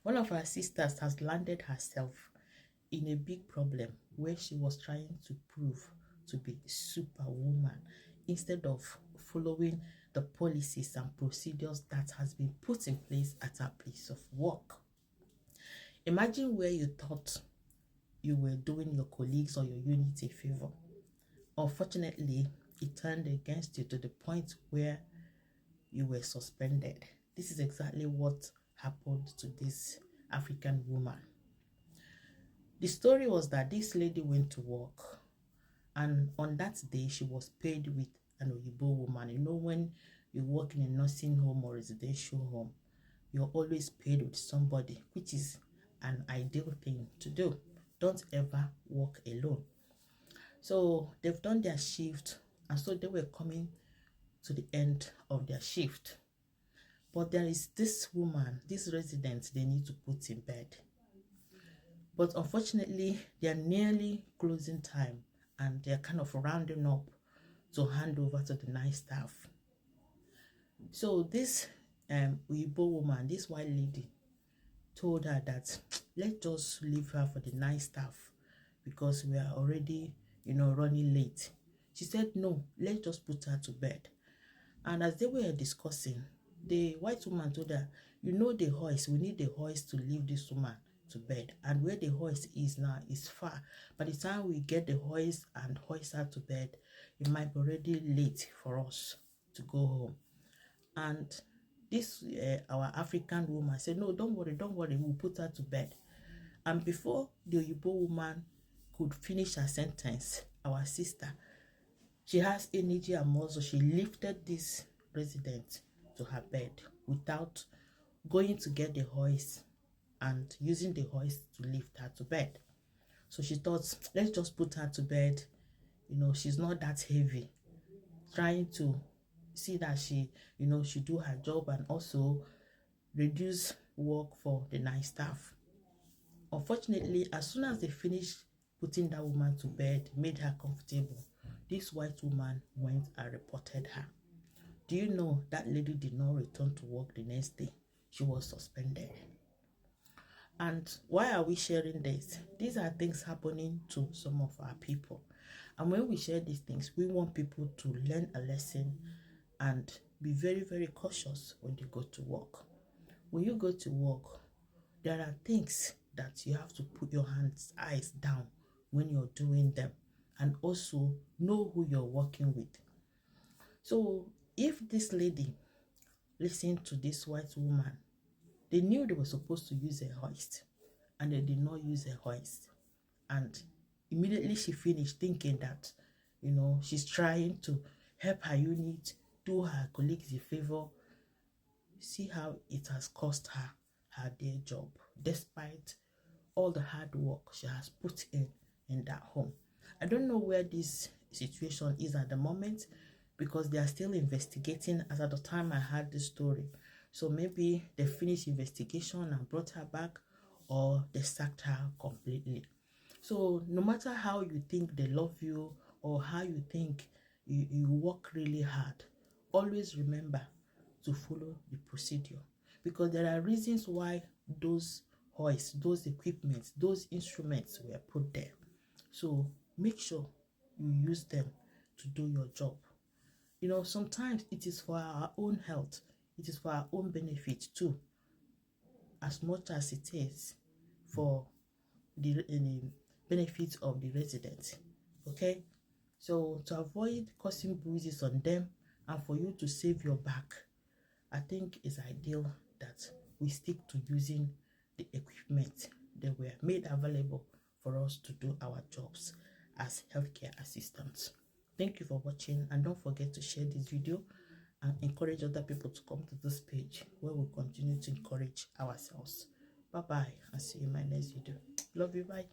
One of our sisters has landed herself in a big problem where she was trying to prove to be superwoman instead of following the policies and procedures that has been put in place at her place of work. Imagine where you thought you were doing your colleagues or your unit a favor. Unfortunately, it turned against you to the point where you were suspended. This is exactly what happened to this African woman. The story was that this lady went to work, and on that day she was paid with an Oyibo woman. You know, when you work in a nursing home or residential home, you're always paid with somebody, which is an ideal thing to do. Don't ever work alone. So they've done their shift, and so they were coming to the end of their shift. But there is this woman, this resident, they need to put in bed. But unfortunately, they are nearly closing time, and they're kind of rounding up to hand over to the night staff. So this Uibo woman, this white lady, told her that let's just leave her for the night staff because we are already, running late. She said, no, let's just put her to bed. And as they were discussing, the white woman told her, the hoist, we need the hoist to leave this woman to bed. And where the hoist is now is far. By the time we get the hoist and hoist her to bed, it might be already late for us to go home. And this, our African woman said, no, don't worry, we'll put her to bed. And before the Oyibo woman could finish her sentence, our sister, she has energy and muscle. She lifted this resident to her bed without going to get the hoist and using the hoist to lift her to bed. So she thought, let's just put her to bed. She's not that heavy. Trying to see that she, she do her job and also reduce work for the night staff. Unfortunately, as soon as they finished putting that woman to bed, made her comfortable, this white woman went and reported her. Do you know that lady did not return to work the next day? She was suspended. And why are we sharing this? These are things happening to some of our people. And when we share these things, we want people to learn a lesson and be very, very cautious when they go to work. When you go to work, there are things that you have to put your eyes down when you're doing them, and also know who you're working with. So if this lady listened to this white woman, they knew they were supposed to use a hoist, and they did not use a hoist. And immediately she finished thinking that, she's trying to help her unit, do her colleagues a favor. See how it has cost her her day job, despite all the hard work she has put in that home. I don't know where this situation is at the moment, because they are still investigating as at the time I heard this story. So maybe they finished investigation and brought her back, or they sacked her completely. So no matter how you think they love you, or how you think you work really hard, always remember to follow the procedure, because there are reasons why those hoists, those equipments, those instruments were put there. So make sure you use them to do your job. Sometimes it is for our own health, it is for our own benefit too, as much as it is for the benefit of the residents. Okay, so to avoid causing bruises on them and for you to save your back, I think it's ideal that we stick to using the equipment that were made available for us to do our jobs as healthcare assistants. Thank you for watching, and don't forget to share this video and encourage other people to come to this page where we continue to encourage ourselves. Bye bye, and see you in my next video. Love you, bye.